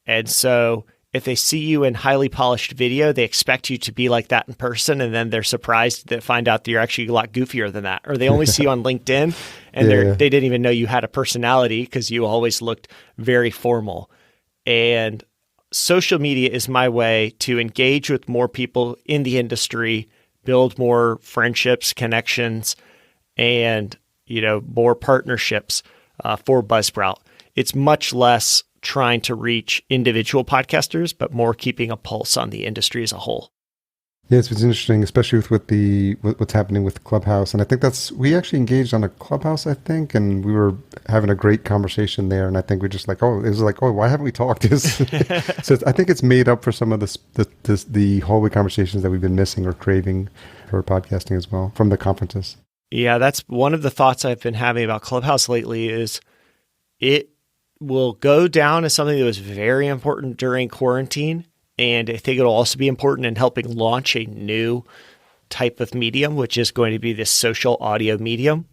And so if they see you in highly polished video, they expect you to be like that in person, and then they're surprised to find out that you're actually a lot goofier than that. Or they only see you on LinkedIn, and they didn't even know you had a personality because you always looked very formal. And social media is my way to engage with more people in the industry, build more friendships, connections, and more partnerships for Buzzsprout. It's much less trying to reach individual podcasters, but more keeping a pulse on the industry as a whole. Yeah, it's interesting, especially with what's happening with Clubhouse. And I think we actually engaged on a Clubhouse, I think, and we were having a great conversation there. And I think we're just like, why haven't we talked? So I think it's made up for some of the hallway conversations that we've been missing or craving for podcasting as well from the conferences. Yeah, that's one of the thoughts I've been having about Clubhouse lately is it will go down as something that was very important during quarantine. And I think it'll also be important in helping launch a new type of medium, which is going to be this social audio medium.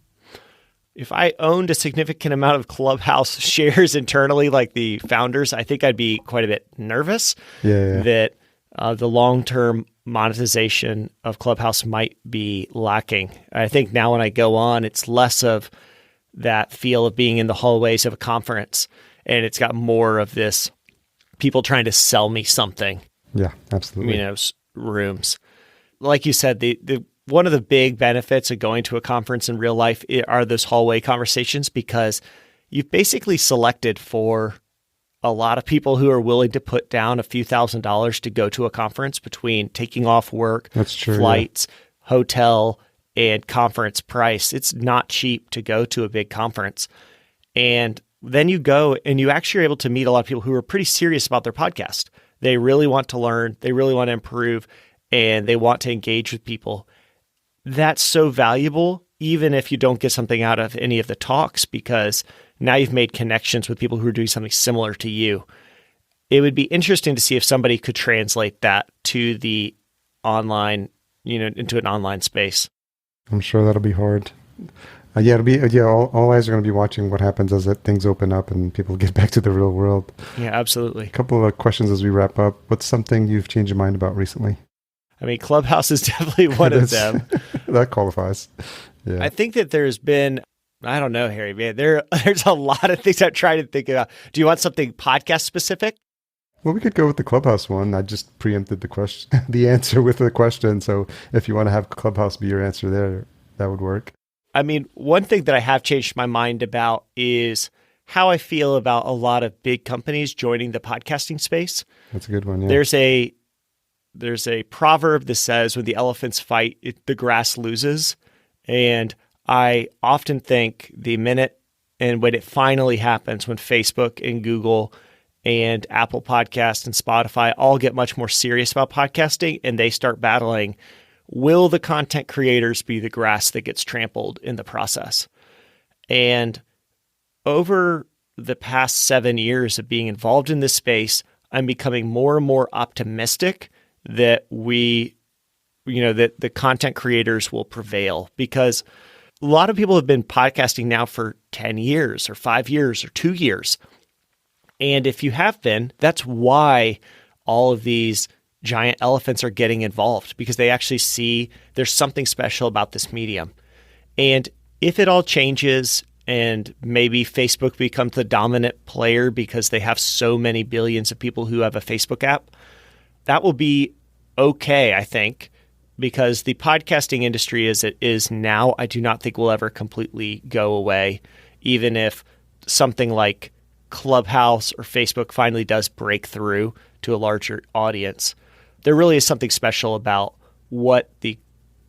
If I owned a significant amount of Clubhouse shares internally, like the founders, I think I'd be quite a bit nervous that the long-term monetization of Clubhouse might be lacking. I think now when I go on, it's less of that feel of being in the hallways of a conference, and it's got more of this people trying to sell me something. Yeah, absolutely. Rooms. Like you said, the one of the big benefits of going to a conference in real life are those hallway conversations, because you've basically selected for a lot of people who are willing to put down a few $1,000s to go to a conference between taking off work, that's true, flights, hotel, and conference price. It's not cheap to go to a big conference. And then you go and you actually are able to meet a lot of people who are pretty serious about their podcast. They really want to learn, they really want to improve, and they want to engage with people. That's so valuable, even if you don't get something out of any of the talks, because now you've made connections with people who are doing something similar to you. It would be interesting to see if somebody could translate that to the online, into an online space. I'm sure that'll be hard. It'll be all eyes are going to be watching what happens as things open up and people get back to the real world. Yeah, absolutely. A couple of questions as we wrap up. What's something you've changed your mind about recently? I mean, Clubhouse is definitely one of them. That qualifies. Yeah. I think that there's been, I don't know, Harry, man, there's a lot of things I'm trying to think about. Do you want something podcast specific? Well, we could go with the Clubhouse one. I just preempted the question, the answer with the question. So if you want to have Clubhouse be your answer there, that would work. I mean, one thing that I have changed my mind about is how I feel about a lot of big companies joining the podcasting space. That's a good one. Yeah. There's a proverb that says, when the elephants fight, the grass loses. And I often think the minute and when it finally happens, when Facebook and Google and Apple Podcasts and Spotify all get much more serious about podcasting and they start battling, will the content creators be the grass that gets trampled in the process? And over the past 7 years of being involved in this space, I'm becoming more and more optimistic that that the content creators will prevail, because a lot of people have been podcasting now for 10 years or 5 years or 2 years. And if you have been, that's why all of these giant elephants are getting involved, because they actually see there's something special about this medium. And if it all changes and maybe Facebook becomes the dominant player because they have so many billions of people who have a Facebook app, that will be okay, I think, because the podcasting industry as it is now, I do not think will ever completely go away, even if something like Clubhouse or Facebook finally does break through to a larger audience. There really is something special about what the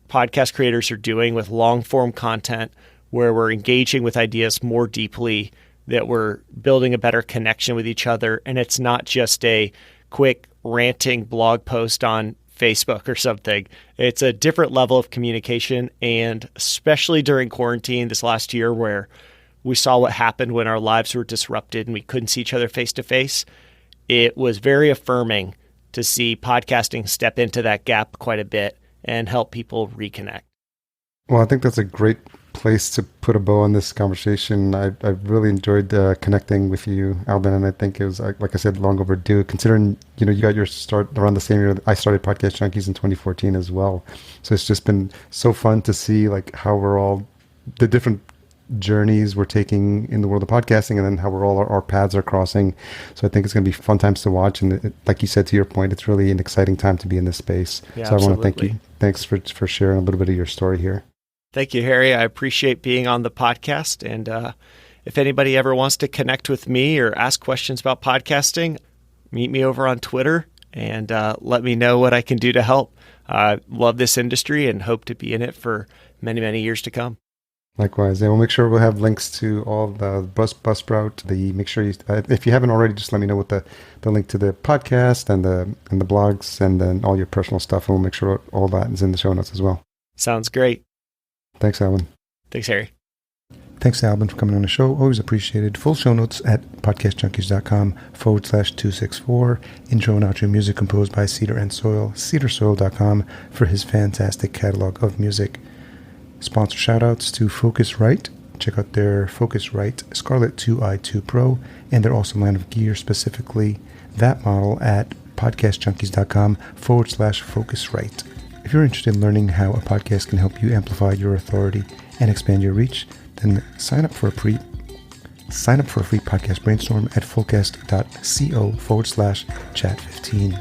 podcast creators are doing with long-form content, where we're engaging with ideas more deeply, that we're building a better connection with each other. And it's not just a quick ranting blog post on Facebook or something. It's a different level of communication. And especially during quarantine this last year, where we saw what happened when our lives were disrupted and we couldn't see each other face to face, it was very affirming to see podcasting step into that gap quite a bit and help people reconnect. Well, I think that's a great place to put a bow on this conversation. I really enjoyed connecting with you, Alban, and I think it was, like I said, long overdue, considering you got your start around the same year I started Podcast Junkies in 2014 as well. So it's just been so fun to see how we're all, the different journeys we're taking in the world of podcasting, and then how we're all our paths are crossing. So I think it's going to be fun times to watch. And like you said, to your point, it's really an exciting time to be in this space. Yeah, so absolutely. I want to thank you. Thanks for sharing a little bit of your story here. Thank you, Harry. I appreciate being on the podcast. And if anybody ever wants to connect with me or ask questions about podcasting, meet me over on Twitter and let me know what I can do to help. I love this industry and hope to be in it for many, many years to come. Likewise. And we'll make sure we'll have links to all the Buzzsprout. Make sure you, if you haven't already, just let me know what the link to the podcast and the blogs and then all your personal stuff. And we'll make sure all that is in the show notes as well. Sounds great. Thanks, Alban. Thanks, Harry. Thanks, Alban, for coming on the show. Always appreciated. Full show notes at podcastjunkies.com/264. Intro and outro music composed by Cedar and Soil. cedarsoil.com for his fantastic catalog of music. Sponsor shoutouts to Focusrite. Check out their Focusrite Scarlett 2i2 Pro and their awesome line of gear, specifically that model at podcastjunkies.com/Focusrite. If you're interested in learning how a podcast can help you amplify your authority and expand your reach, then sign up for a free podcast brainstorm at fullcast.co/chat15.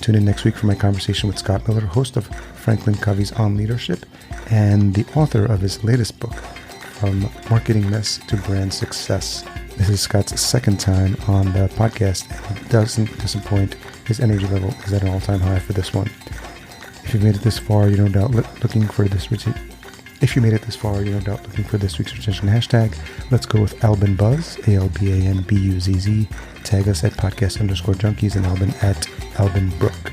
Tune in next week for my conversation with Scott Miller, host of Franklin Covey's On Leadership and the author of his latest book, From Marketing Mess to Brand Success. This is Scott's second time on the podcast, and it doesn't disappoint. His energy level is at an all-time high for this one. If you've made it this far, you're no doubt looking for this week's retention hashtag. Let's go with Alban Buzz, ALBANBUZZ. Tag us at podcast_junkies and Alban at Alban Brooke,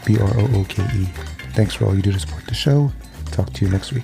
BROOKE. Thanks for all you do to support the show. Talk to you next week.